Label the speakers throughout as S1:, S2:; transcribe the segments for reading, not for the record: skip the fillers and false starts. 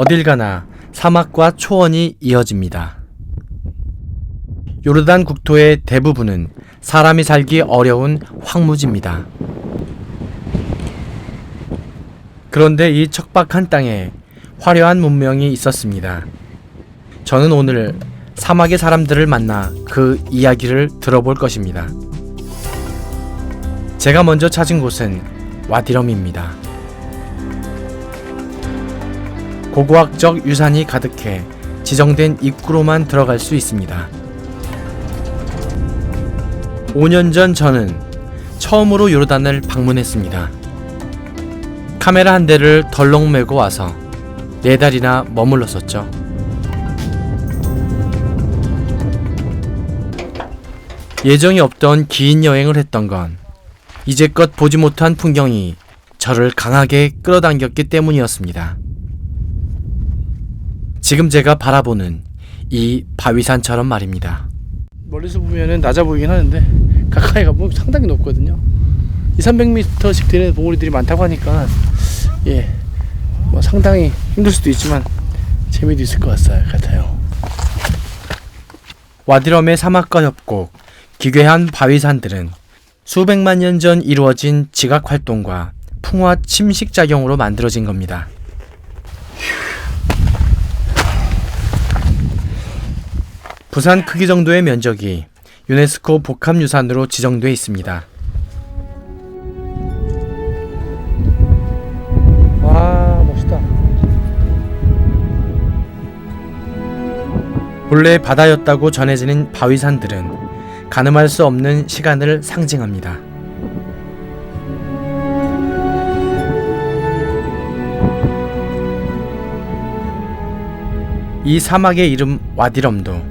S1: 어딜 가나 사막과 초원이 이어집니다. 요르단 국토의 대부분은 사람이 살기 어려운 황무지입니다. 그런데 이 척박한 땅에 화려한 문명이 있었습니다. 저는 오늘 사막의 사람들을 만나 그 이야기를 들어볼 것입니다. 제가 먼저 찾은 곳은 와디럼입니다. 고고학적 유산이 가득해 지정된 입구로만 들어갈 수 있습니다. 5년 전 저는 처음으로 요르단을 방문했습니다. 카메라 한 대를 덜렁 메고 와서 4달이나 머물렀었죠. 예정이 없던 긴 여행을 했던 건 이제껏 보지 못한 풍경이 저를 강하게 끌어당겼기 때문이었습니다. 지금 제가 바라보는 이 바위산처럼 말입니다. 멀리서 보면은 낮아 보이긴 하는데 가까이 가보면 상당히 높거든요. 200~300m씩 되는 봉우리들이 많다고 하니까 뭐 상당히 힘들 수도 있지만 재미도 있을 것 같아요. 와디럼의 사막과 협곡 기괴한 바위산들은 수백만 년 전 이루어진 지각 활동과 풍화 침식 작용으로 만들어진 겁니다. 부산 크기 정도의 면적이 유네스코 복합유산으로 지정돼 있습니다. 와, 멋있다. 본래 바다였다고 전해지는 바위산들은 가늠할 수 없는 시간을 상징합니다. 이 사막의 이름 와디럼도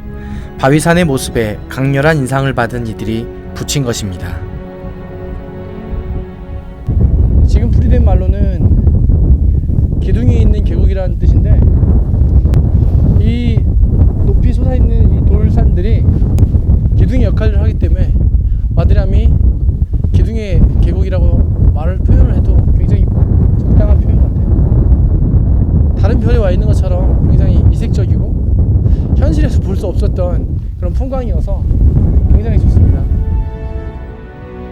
S1: 바위산의 모습에 강렬한 인상을 받은 이들이 붙인 것입니다. 지금 풀이된 말로는 기둥이 있는 계곡이라는 뜻인데 이 높이 솟아있는 이 돌산들이 기둥의 역할을 하기 때문에 와디럼이 기둥의 계곡이라고 말을 표현을 해도 굉장히 적당한 표현 같아요. 다른 별에 와 있는 것처럼 굉장히 이색적이고 현실에서 볼 수 없었던 그런 풍광이어서 굉장히 좋습니다.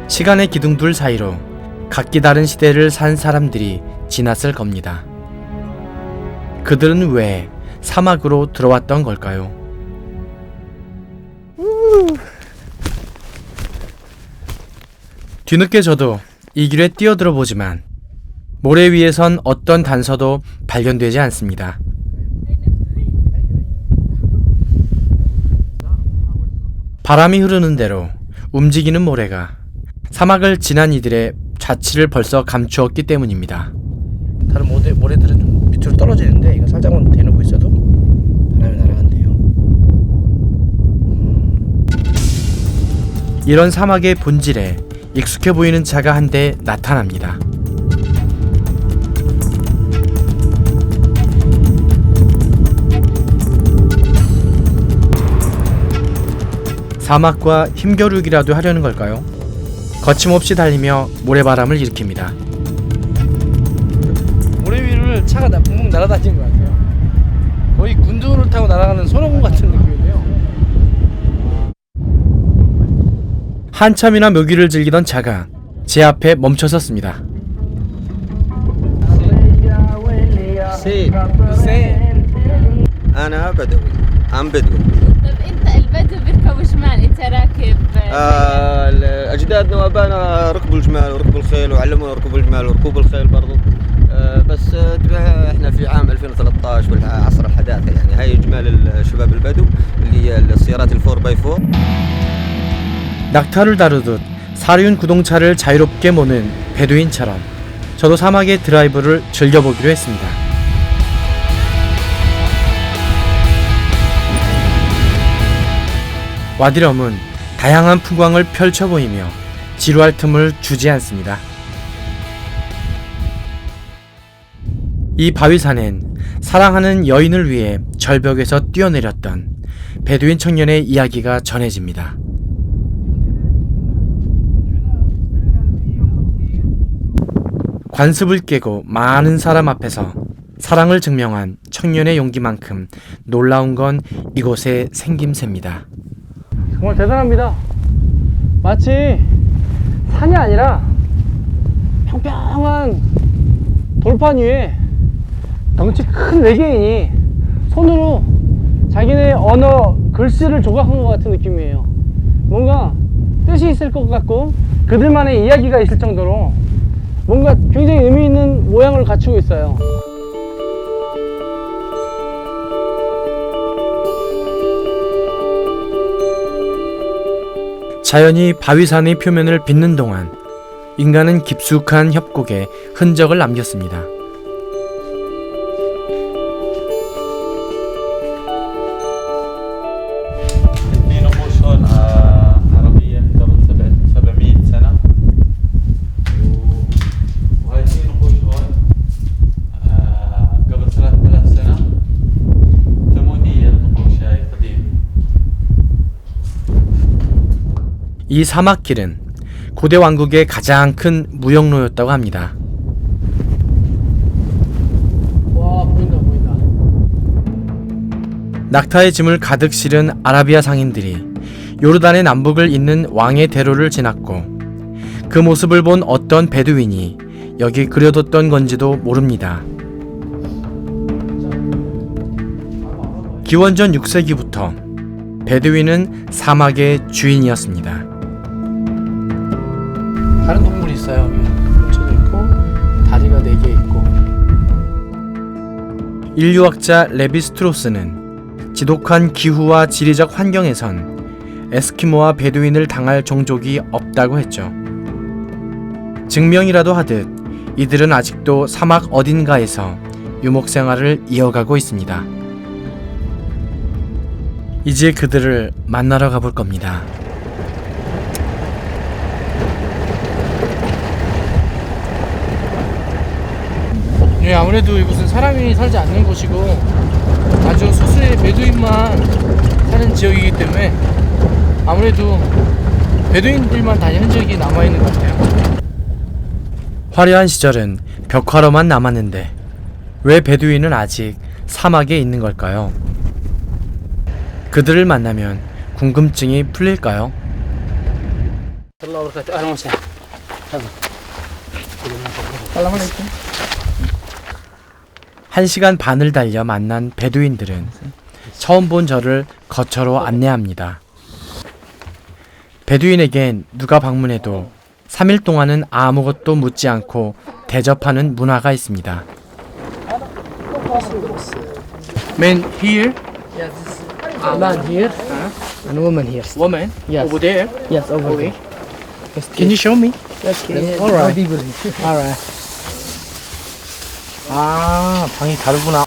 S1: 시간의 기둥들 사이로 각기 다른 시대를 산 사람들이 지났을 겁니다. 그들은 왜 사막으로 들어왔던 걸까요? 뒤늦게 저도 이 길에 뛰어들어 보지만 모래 위에선 어떤 단서도 발견되지 않습니다. 바람이 흐르는 대로 움직이는 모래가 사막을 지난 이들의 자취를 벌써 감추었기 때문입니다. 다른 모래들은 좀 밑으로 떨어지는데 이거 살짝만 대놓고 있어도 바람이 날아간대요. 이런 사막의 본질에 익숙해 보이는 차가 한 대 나타납니다. 사막과 힘겨루기라도 하려는 걸까요? 거침없이 달리며 모래바람을 일으킵니다. 모래 위를 차가 붕붕 날아다니는 것 같아요. 거의 군두를 타고 날아가는 손오공 같은 느낌인데요. 한참이나 묘기를 즐기던 차가 제 앞에 멈춰섰습니다.
S2: أنا بدوي عم بدوي
S3: طيب انت البدو بيركبوا جمال انت راكب
S2: اجدادنا وابائنا ركبوا الجمال وركبوا الخيل وعلمونا ركوب الجمال وركوب الخيل برضو بس احنا في عام 2013 بالعصر الحداثه يعني هاي جمال الشباب البدو اللي هي السيارات ال4 باي 4
S1: 낙타를 다루듯 사륜 구동차를 자유롭게 모는 베두인처럼 저도 사막의 드라이브를 즐겨보기로 했습니다. 와디럼은 다양한 풍광을 펼쳐 보이며 지루할 틈을 주지 않습니다. 이 바위산엔 사랑하는 여인을 위해 절벽에서 뛰어내렸던 베두인 청년의 이야기가 전해집니다. 관습을 깨고 많은 사람 앞에서 사랑을 증명한
S4: 청년의 용기만큼 놀라운 건 이곳의 생김새입니다.
S1: 정말 대단합니다. 마치 산이 아니라 평평한 돌판 위에 덩치 큰 외계인이 손으로 자기네 언어 글씨를 조각한 것 같은 느낌이에요. 뭔가 뜻이 있을 것 같고 그들만의 이야기가 있을 정도로 뭔가 굉장히 의미 있는 모양을 갖추고 있어요.
S4: 자연이 바위산의 표면을 빚는 동안 인간은 깊숙한 협곡에 흔적을 남겼습니다.
S5: في نقوش هون عربية قبل 700 سنة وهاي في نقوش هون قبل 3000 سنة ثمودية النقوش هاي قديم.
S4: 이 사막길은 고대 왕국의 가장 큰 무역로였다고 합니다.
S1: 와, 보인다 보인다.
S4: 낙타의 짐을 가득 실은 아라비아 상인들이 요르단의 남북을 잇는 왕의 대로를 지났고 그 모습을 본 어떤 베두인이 여기 그려뒀던 건지도 모릅니다. 기원전 6세기부터 베두인은 사막의 주인이었습니다.
S1: 다른 동물이 있어요. 여기 뭉쳐져 있고 다리가 4개 있고.
S4: 인류학자 레비스트로스는 지독한 기후와 지리적 환경에선 에스키모와 베두인을 당할 종족이 없다고 했죠. 증명이라도 하듯 이들은 아직도 사막 어딘가에서 유목 생활을 이어가고 있습니다. 이제 그들을 만나러 가볼 겁니다.
S1: 예, 아무래도 이곳은 사람이 살지 않는 곳이고 아주 소수의 베두인만 사는 지역이기 때문에 아무래도 베두인들만 다니는 흔적이 남아있는 것 같아요.
S4: 화려한 시절은 벽화로만 남았는데 왜 베두인은 아직 사막에 있는 걸까요? 그들을 만나면 궁금증이 풀릴까요? 한 시간 반을 달려 만난 베두인들은 처음 본 저를 거처로 안내합니다. 베두인에겐 누가 방문해도 3일 동안은 아무것도 묻지 않고 대접하는 문화가 있습니다.
S1: Men here,
S6: A man here and a woman here.
S1: woman,
S6: Yes.
S1: over there.
S6: Yes, over
S1: Okay.
S6: there.
S1: Can you show me?
S6: Okay.
S1: All right.
S6: People here.
S1: Alright. 아, 방이 다르구나.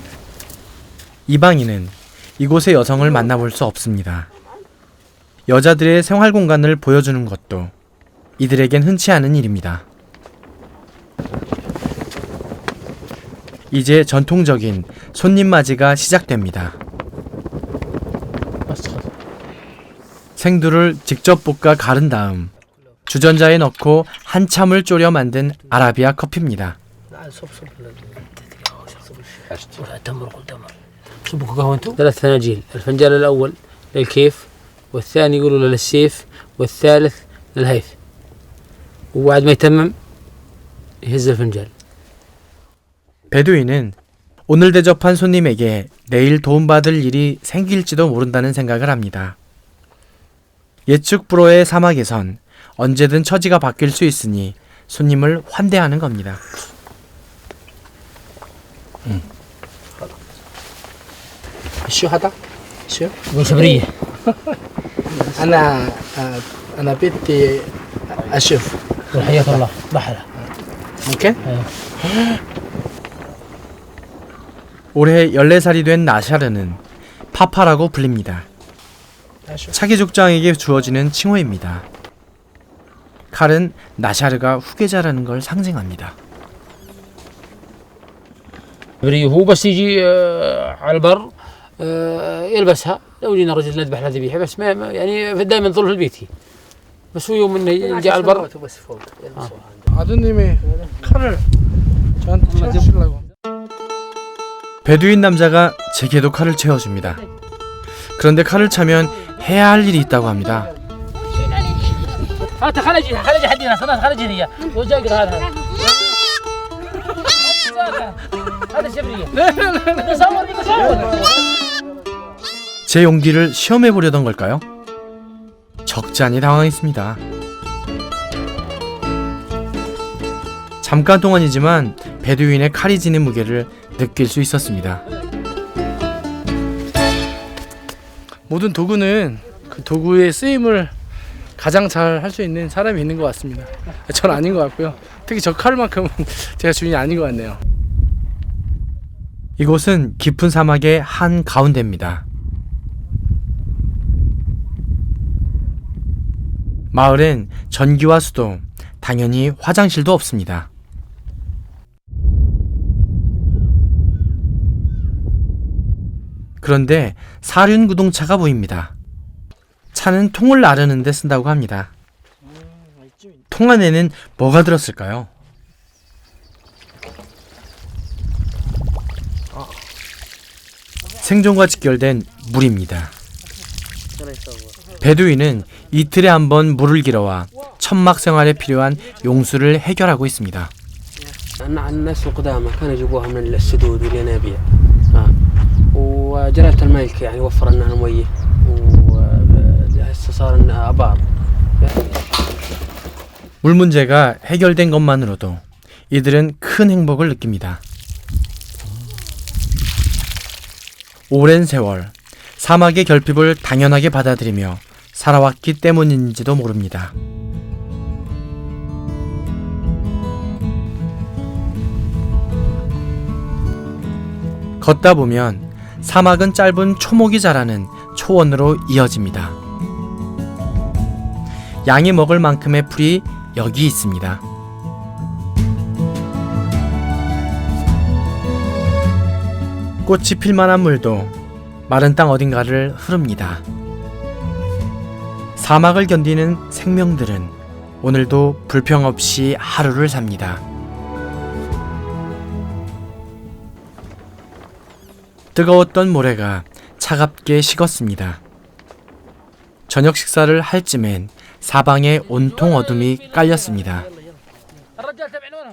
S4: 이방인은 이곳의 여성을 만나볼 수 없습니다. 여자들의 생활 공간을 보여주는 것도 이들에겐 흔치 않은 일입니다. 이제 전통적인 손님 맞이가 시작됩니다. 생두를 직접 볶아 가른 다음 주전자에 넣고 한참을 졸여 만든 아라비아 커피입니다.
S6: صبوا قهوة انتم؟ 3 فناجيل، الفنجان الأول للكيف والثاني يقولوا للسيف والثالث للهيث. وبعد ما يتمم يهز الفنجان.
S4: 베두인은 오늘 대접한 손님에게 내일 도움받을 일이 생길지도 모른다는 생각을 합니다. 예측 불허의 사막에선 언제든 처지가 바뀔 수 있으니 손님을 환대하는 겁니다.
S1: شو هذا؟ شو؟
S6: شبرية.
S1: أنا بدي أشوف.
S6: حياك الله بحرة.
S1: ممكن؟
S4: 올해 14살이 된 나샤르는 파파라고 불립니다. 차기 족장에게 주어지는 칭호입니다. 칼은 나샤르가 후계자라는 걸 상징합니다.
S6: شبرية هو بس يجي على البر يلبسها. لو جينا رجل نذبح له ذبيحة بس ما يعني دائما يظل في البيت. بس هو يوم انه يجي على البر.
S1: 아드님이 칼을 저한테 채워주시려고.
S4: 베두인 남자가 제게도 칼을 채워줍니다. 그런데 칼을 차면 해야 할 일이 있다고 합니다.
S6: خرج حدينا خلاص خرج هي وجاك هذا هذا شبريه تصور
S4: 제 용기를 시험해 보려던 걸까요? 적잖이 당황했습니다. 잠깐 동안이지만 베두인의 칼이 지닌 무게를 느낄 수 있었습니다.
S1: 모든 도구는 그 도구의 쓰임을 가장 잘 할 수 있는 사람이 있는 것 같습니다. 전 아닌 것 같고요. 특히 저 칼만큼은 제가 주인이 아닌 것 같네요.
S4: 이곳은 깊은 사막의 한 가운데입니다. 마을엔 전기와 수도, 당연히 화장실도 없습니다. 그런데 사륜구동차가 보입니다. 차는 통을 나르는 데 쓴다고 합니다. 통 안에는 뭐가 들었을까요? 생존과 직결된 물입니다. 베두인은 이틀에 한 번 물을 길어와 천막 생활에 필요한 용수를 해결하고 있습니다.
S6: الناس القدامى كانوا يجيبوها من السدود والينابيع وجريت الملك يعني وفر لنا المية وهسه صار لنا ابار.
S4: 물 문제가 해결된 것만으로도 이들은 큰 행복을 느낍니다. 오랜 세월 사막의 결핍을 당연하게 받아들이며 살아왔기 때문인지도 모릅니다. 걷다 보면 사막은 짧은 초목이 자라는 초원으로 이어집니다. 양이 먹을 만큼의 풀이 여기 있습니다. 꽃이 필 만한 물도 마른 땅 어딘가를 흐릅니다. 사막을 견디는 생명들은 오늘도 불평 없이 하루를 삽니다. 뜨거웠던 모래가 차갑게 식었습니다. 저녁 식사를 할 쯤엔 사방에 온통 어둠이 깔렸습니다.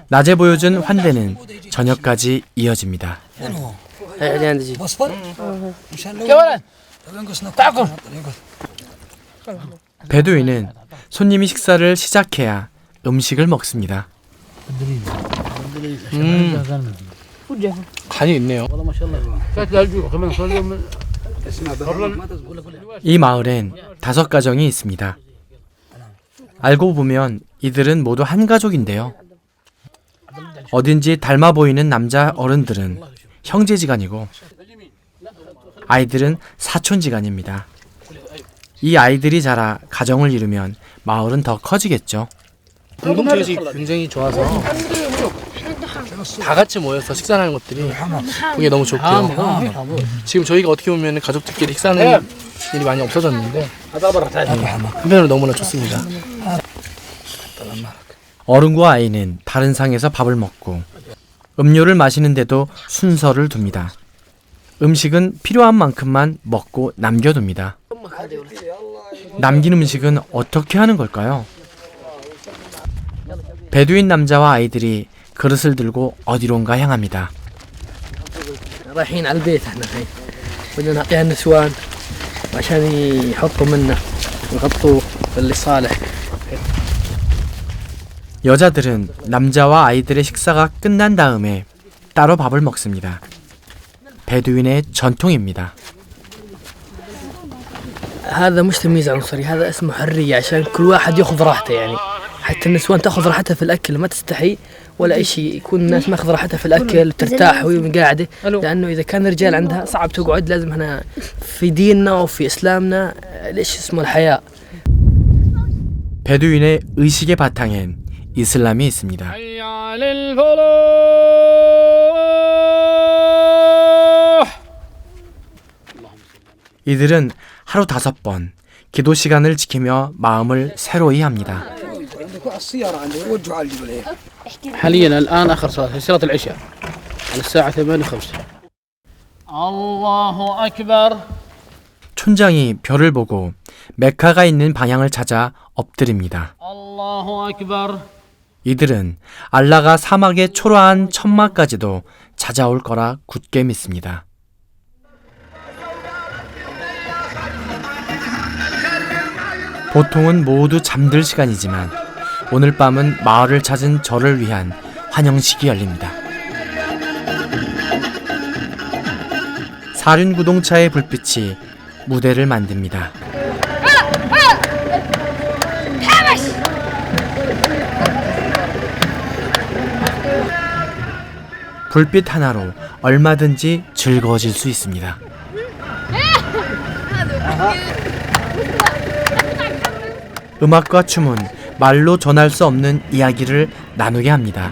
S4: 낮에 보여준 환대는 저녁까지 이어집니다. 베두인은 손님이 식사를 시작해야 음식을 먹습니다.
S1: 간이 있네요.
S4: 이 마을엔 5가정이 있습니다. 알고 보면 이들은 모두 한 가족인데요. 어딘지 닮아 보이는 남자 어른들은 형제지간이고 아이들은 사촌지간입니다. 이 아이들이 자라 가정을 이루면 마을은 더 커지겠죠.
S1: 공동체의식이 굉장히 좋아서 다 같이 모여서 식사하는 것들이 그게 너무 좋고요. 지금 저희가 어떻게 보면 가족들끼리 식사하는 일이 많이 없어졌는데 한편으로 너무나 좋습니다.
S4: 어른과 아이는 다른 상에서 밥을 먹고 음료를 마시는데도 순서를 둡니다. 음식은 필요한 만큼만 먹고 남겨둡니다. 남긴 음식은 어떻게 하는 걸까요? 베두인 남자와 아이들이 그릇을 들고 어디론가 향합니다.
S6: رايحين على البيت احنا الحين بدنا نعطيها النسوان عشان يحطوا منه ويغطوا بالصالح.
S4: 여자들은 남자와 아이들의 식사가 끝난 다음에 따로 밥을 먹습니다. 베두인의 전통입니다.
S6: هذا مش تمييز عنصري هذا اسمه حرية عشان كل واحد ياخذ راحته يعني حتى النسوان تاخذ راحتها في الاكل ما تستحي ولا اي شيء يكون الناس ماخذ راحتها في الاكل ترتاح وهي قاعده لانه اذا كان الرجال عندها صعب تقعد لازم احنا في ديننا وفي اسلامنا ليش اسمه الحياة.
S4: 베두인의 의식의 바탕엔 이슬람이 있습니다. 이들은 하루 5번 기도 시간을 지키며 마음을 새로이 합니다.
S6: حاليا الان اخر صلاه صلاه العشاء على الساعه 8:05
S7: الله أكبر.
S4: 촌장이 별을 보고 메카가 있는 방향을 찾아 엎드립니다.
S7: الله أكبر.
S4: 이들은 알라가 사막의 초라한 천막까지도 찾아올 거라 굳게 믿습니다. 보통은 모두 잠들 시간이지만 오늘 밤은 마을을 찾은 저를 위한 환영식이 열립니다. 사륜구동차의 불빛이 무대를 만듭니다. 불빛 하나로 얼마든지 즐거워질 수 있습니다. 음악과 춤은 말로 전할 수 없는 이야기를 나누게 합니다.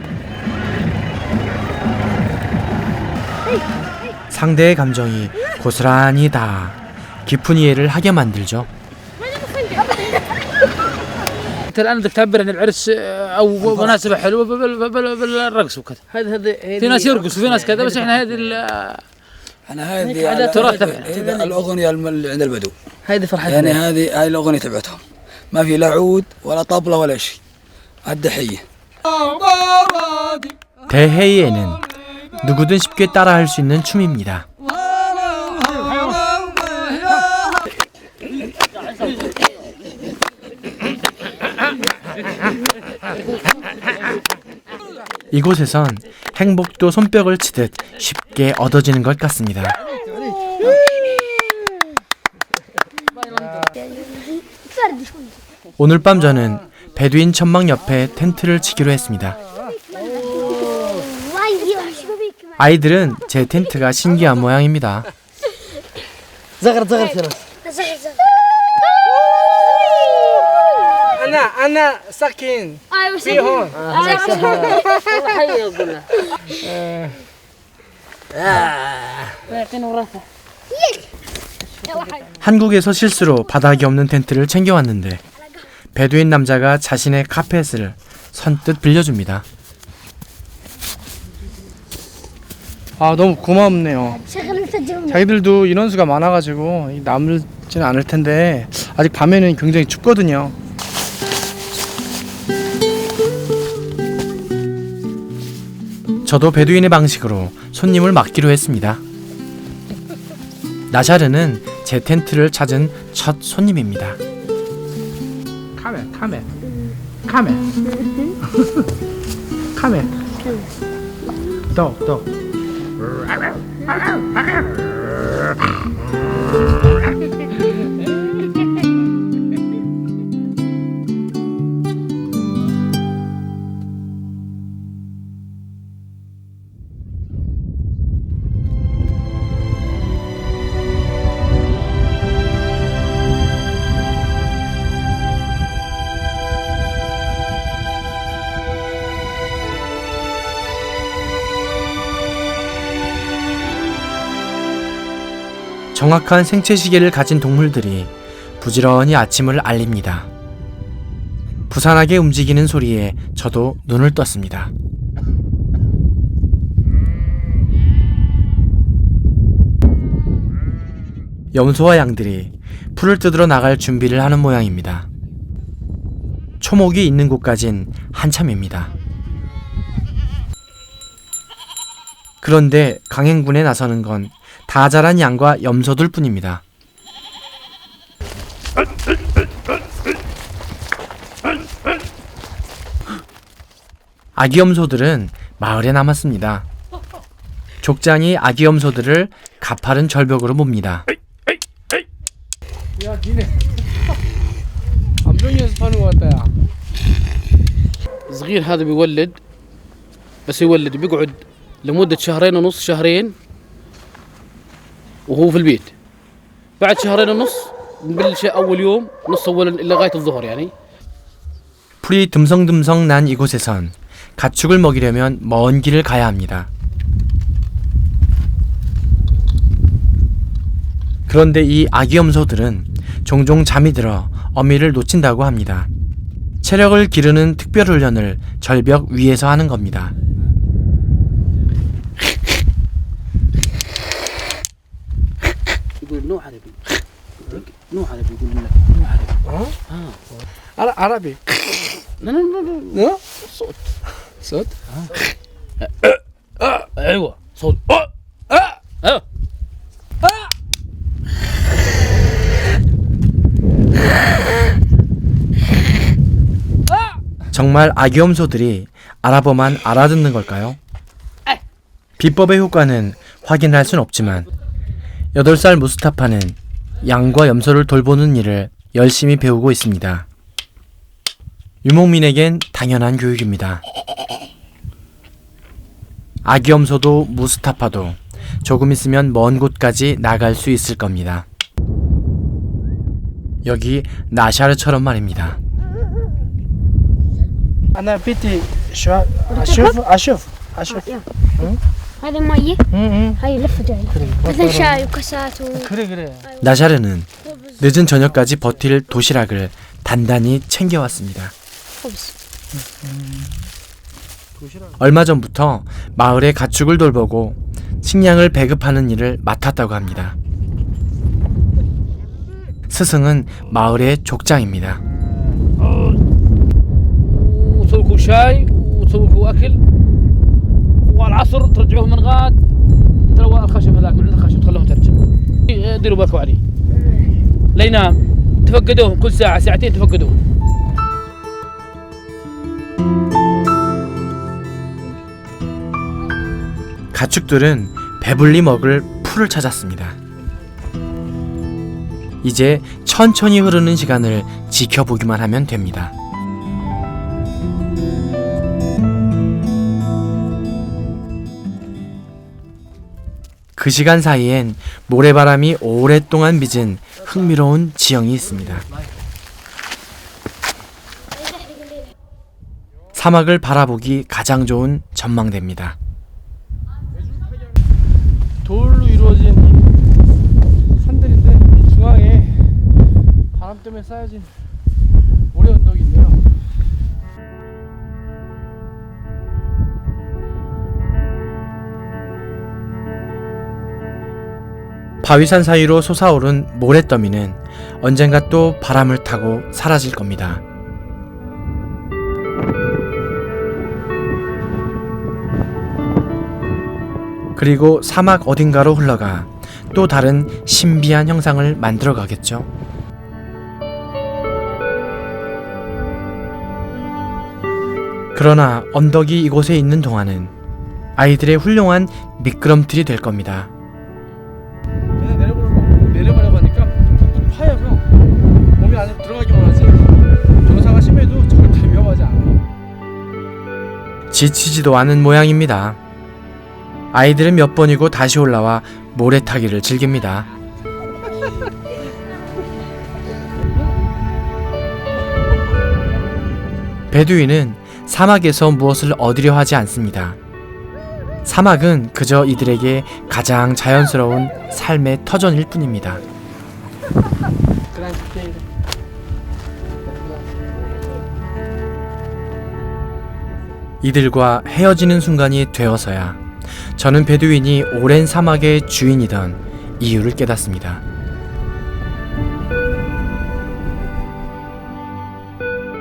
S4: 상대의 감정이 고스란히 다 깊은 이해를 하게 만들죠.
S7: أنت الآن بدك تعبر عن العرس أو مناسبة حلوة بالرقص وكذا. في ناس يرقصوا وفي ناس كذا بس إحنا هذه
S8: أنا هذه
S7: التراث تبعنا.
S8: الأغنية اللي عند البدو
S6: هذه فرحتنا.
S8: يعني هاي الأغنية تبعتهم ما في لا عود ولا طبلة ولا شيء. الدحية.
S4: 대해에는 누구든 쉽게 따라할 수 있는 춤입니다. 이곳에선 행복도 손뼉을 치듯 쉽게 얻어지는 것 같습니다. 오늘 밤 저는 베두인 천막 옆에 텐트를 치기로 했습니다. 아이들은 제 텐트가 신기한 모양입니다.
S1: أنا ساكن في هون.
S4: 한국에서 실수로 바닥이 없는 텐트를 챙겨왔는데 베두인 남자가 자신의 카펫을 선뜻 빌려줍니다.
S1: 아, 너무 고맙네요. 자기들도 인원수가 많아가지고 남지는 않을 텐데 아직 밤에는 굉장히 춥거든요.
S4: 저도 베두인의 방식으로 손님을 맞기로 했습니다. 나샤르는 제 텐트를 찾은 첫 손님입니다.
S1: 카메. 더.
S4: 정확한 생체 시계를 가진 동물들이 부지런히 아침을 알립니다. 부산하게 움직이는 소리에 저도 눈을 떴습니다. 염소와 양들이 풀을 뜯으러 나갈 준비를 하는 모양입니다. 초목이 있는 곳까진 한참입니다. 그런데 강행군에 나서는 건 다 자란 양과 염소들 뿐입니다. 아기 염소들은 마을에 남았습니다. 족장이 아기 염소들을 가파른 절벽으로 몹니다.
S1: 야, 니네 암병 연습하는 것 같다. 야.
S7: صغير هذا بيولد بس يولد بيقعد لمدة شهرين ونص شهرين وهو في البيت. بعد شهرين ونص نبلش أول يوم نص أولا لغاية الظهر يعني.
S4: 풀이 듬성듬성 난 이곳에선 가축을 먹이려면 먼 길을 가야 합니다. 그런데 이 아기 염소들은 종종 잠이 들어 어미를 놓친다고 합니다. 체력을 기르는 특별 훈련을 절벽 위에서 하는 겁니다.
S7: نو عربي نو عربي يقول لك نو عربي
S1: عربي.
S7: لا لا لا لا صوت
S1: صوت.
S7: ايوه صوت
S4: 정말 아기염소들이 아랍어만 알아듣는 걸까요? 비법의 효과는 확인할 순 없지만 8살 무스타파는 양과 염소를 돌보는 일을 열심히 배우고 있습니다. 유목민에겐 당연한 교육입니다. 아기염소도 무스타파도 조금 있으면 먼 곳까지 나갈 수 있을 겁니다. 여기 나샤르처럼 말입니다.
S1: أنا بدي شو أشوف.
S9: هذا مية هاي لفة جاي مثل شاي وكاسات
S1: 그래.
S4: 나샤르는 늦은 저녁까지 버틸 도시락을 단단히 챙겨왔습니다. 얼마 전부터 마을의 가축을 돌보고 식량을 배급하는 일을 맡았다고 합니다. 스승은 마을의 족장입니다.
S7: وتسوي لكم شاي وتسوي لكم اكل والعصر ترجعوه من غاد تروى الخشب هذاك من عند الخشب تخلوهم ترجع ديروا بالكم عليه لا ينام تفقدوهم كل ساعه ساعتين تفقدوهم
S4: 가축들은 배불리 먹을 풀을 찾았습니다. 이제 천천히 흐르는 시간을 지켜보기만 하면 됩니다. 그 시간 사이엔 모래바람이 오랫동안 빚은 흥미로운 지형이 있습니다. 사막을 바라보기 가장 좋은 전망대입니다.
S1: 돌로 이루어진 산들인데 이 중앙에 바람 때문에 쌓여진 모래 언덕인데요.
S4: 바위산 사이로 솟아오른 모래더미는 언젠가 또 바람을 타고 사라질 겁니다. 그리고 사막 어딘가로 흘러가 또 다른 신비한 형상을 만들어 가겠죠. 그러나 언덕이 이곳에 있는 동안은 아이들의 훌륭한 미끄럼틀이 될 겁니다.
S1: 그냥 내려보려고 하니까 푹푹 파여서 몸이 안에 들어가기만 하지 경사가 심해도 절대 위험하지 않아요.
S4: 지치지도 않은 모양입니다. 아이들은 몇 번이고 다시 올라와 모래타기를 즐깁니다. 베두인은 사막에서 무엇을 얻으려 하지 않습니다. 사막은 그저 이들에게 가장 자연스러운 삶의 터전일 뿐입니다. 이들과 헤어지는 순간이 되어서야 저는 베두인이 오랜 사막의 주인이던 이유를 깨닫습니다.